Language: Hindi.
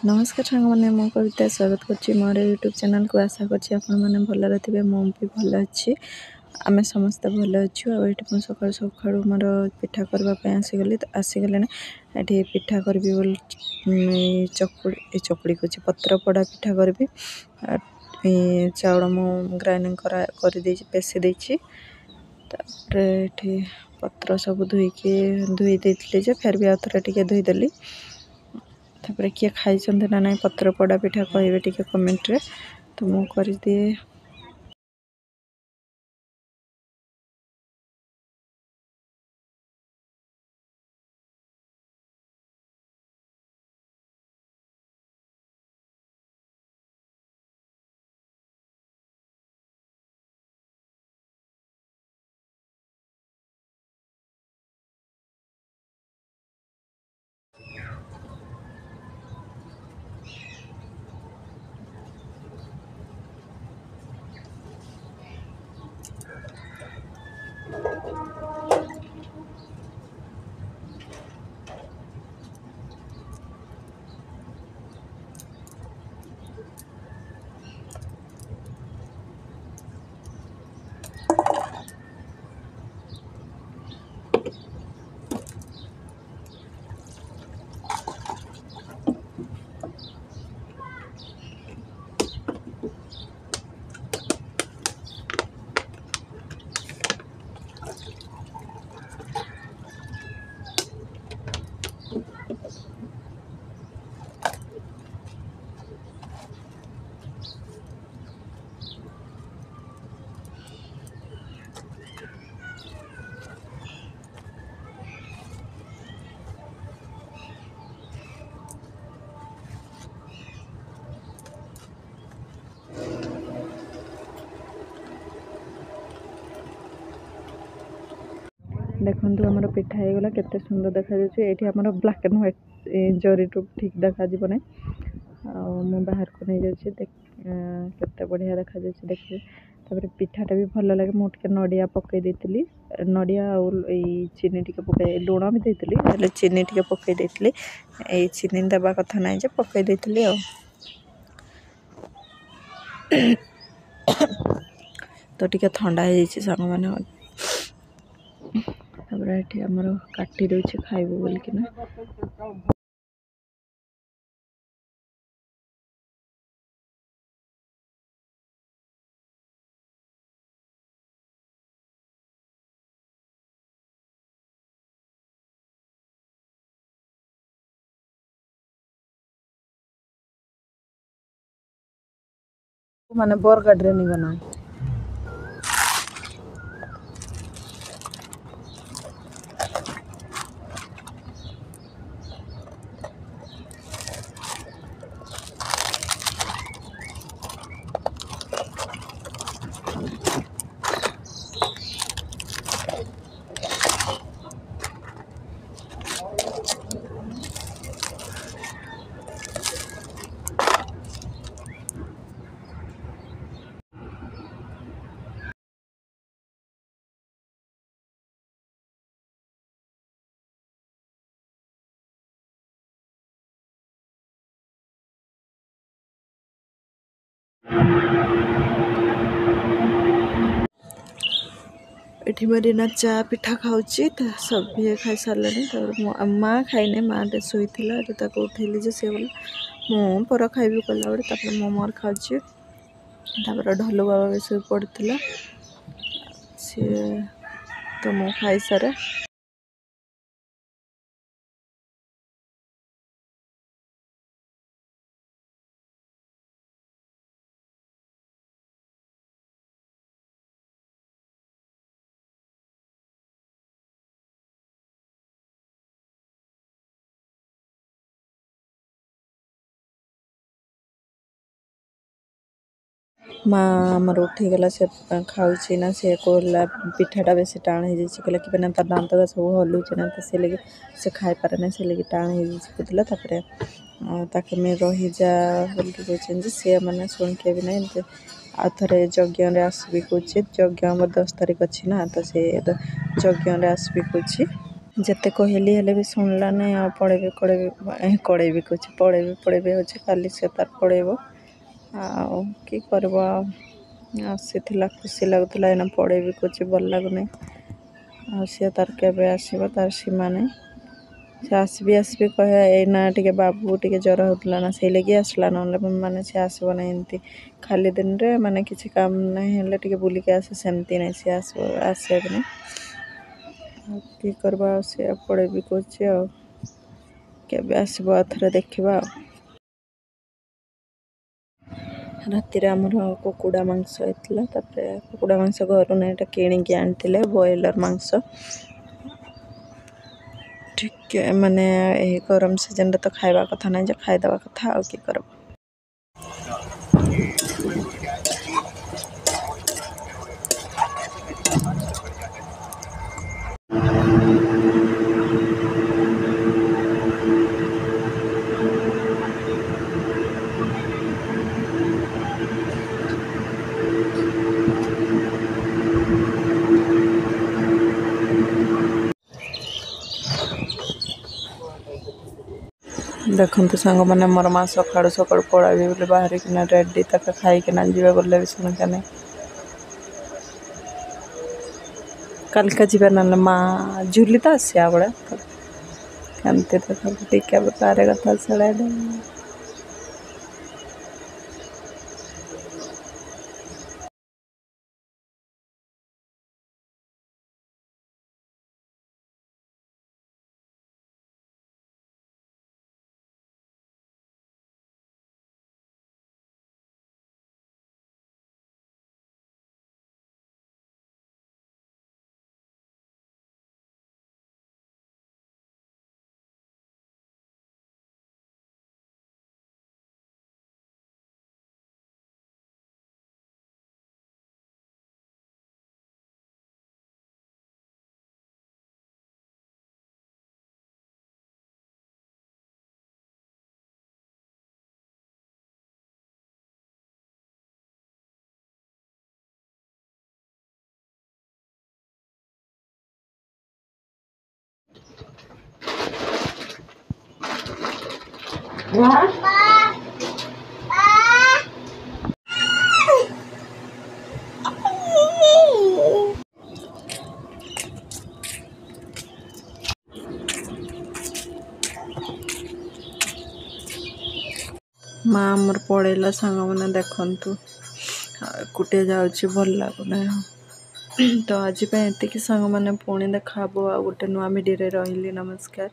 नमस्कार सांग मैंने मो कविता स्वागत करछि मोर यूट्यूब चैनल को। आशा करछि आपण माने भल थे मो भी भल अच्छी आम समस्ते भल अच्छु। आठ सकाल सकाल मोर पिठा करने आसीगले ये पिठा करी चकुड़ी चकुड़ी कुछ पत्र पड़ा पिठा करी चाउल मु ग्राइंडिंग कर पेसी देछि। पत्र सब धोई देते फिर भी आउे टे धोईदेली। तापर किए खाई ना ना पत्र पड़ा पिठा कहे टे कमेंट रे तो मु कर दिए। देखो आमर पिठा होगला केते सुंदर देखा ये आमर ब्लैक एंड व्हाइट जरी टू ठीक देखा जीवन मु बाहर को नहीं जाऊँ केते बढ़िया देखा देखिए। तापर पिठाटा भी भल लगे मुझे नड़िया पकई देती नड़िया चीनी टी पकई लुण भी देती चीनी टी पकई देती चीनी देवा कथा ना पकई देती तो टी ठंडा हो सांग मैंने ये आमर काटी दूचे खाइबू बोलिकिना। माने बरगढ़ रे नहीं बना ये मरीना चा पिठा खाऊची सब भी खाई सारे माँ खाइने माँ टे शोई उठेली सी बोला मु पर खाइबी कला बड़े मो मोर खाऊची। ढोलू बाबा भी शोई पड़ा सी तो मु खाई सारे माँ आमर उठीगला से खाऊची ना से कहला पिठाटा बेसी टाण हो कहला कि ना तार दांत सब हलुचे ना से लगे से खाई पारे ना से लगे टाण होता ताके मैं रही जा बोल कहते सी मैंने शुणिके भी ना आ थे यज्ञ आसबी कहे यज्ञ 10 तारिख अच्छी ना तो से यज्ञ आसबी कहे। ଯେତେ କହିଲି ହେଲେ ବି ଶୁଣିଲା ନାହିଁ। ଆଉ ପଳେଇବି କହୁଛି ପଳେଇବି ହେଉଛି କାଲି ସେ ତାର ପଳେଇବ। ଆଉ କି କରିବ ଆଉ ଆସିଥିଲା ଖୁସି ଲାଗୁଥିଲା, ଏଇନା ପଳେଇବି କହୁଛି ଭଲ ଲାଗୁନି। ଆଉ ସିଏ ତାର କେବେ ଆସିବ ତାର ସୀମା ନାହିଁ। ସେ ଆସିବି କହେ ଏଇନା ଟିକେ ବାବୁ ଟିକେ ଜ୍ୱର ହେଉଥିଲା ନା ସେଇ ଲାଗି ଆସିଲା, ନହେଲେ ମାନେ ସେ ଆସିବ ନାହିଁ ଏମିତି ଖାଲି ଦିନରେ ମାନେ କିଛି କାମ ନାହିଁ ହେଲେ ଟିକେ ବୁଲିକି ଆସେ ସେମିତି ନାହିଁ। ସେ ଆସିବ ନାହିଁ। ଆଉ କି କରିବା ଆଉ ସେ ପଳେଇବି କହୁଛି। ଆଉ କେବେ ଆସିବ ଆଉ ଥରେ ଦେଖିବା। ଆଉ ରାତିରେ ଆମର କୁକୁଡ଼ା ମାଂସ ହେଇଥିଲା। ତାପରେ କୁକୁଡ଼ା ମାଂସ ଘରୁ ନାହିଁ, ଏଇଟା କିଣିକି ଆଣିଥିଲେ ବ୍ରଏଲର୍ ମାଂସ। ଟିକେ ମାନେ ଏହି ଗରମ ସିଜନରେ ତ ଖାଇବା କଥା ନାହିଁ ଯେ ଖାଇଦେବା କଥା ଆଉ କି କରିବ। ଦେଖନ୍ତୁ ସାଙ୍ଗମାନେ ମୋର ମା ସକାଳୁ ପଳାଇବି ବୋଲି ବାହାରିକିନା ରେଡ଼ି, ତାକୁ ଖାଇକିନା ଯିବେ ବୋଲେ ବି ଶୁଣିକା ନାହିଁ। କାଲିକା ଯିବା ନହେଲେ ମା ଝୁଲି ତ ଆସିବା ବେଳେ କେମିତି ଦେଖନ୍ତୁ ଟିକେ ତାର କଥା ଶୁଣାଇଲେ। ମା ଆମର ପଳେଇଲା ସାଙ୍ଗମାନେ ଦେଖନ୍ତୁ। ଏକୁଟିଆ ଯାଉଛି ଭଲ ଲାଗୁନାହିଁ। ତ ଆଜି ପାଇଁ ଏତିକି ସାଙ୍ଗମାନେ, ପୁଣି ଦେଖା ହବ ଆଉ ଗୋଟେ ନୂଆ ଭିଡ଼ିଓରେ। ରହିଲି, ନମସ୍କାର।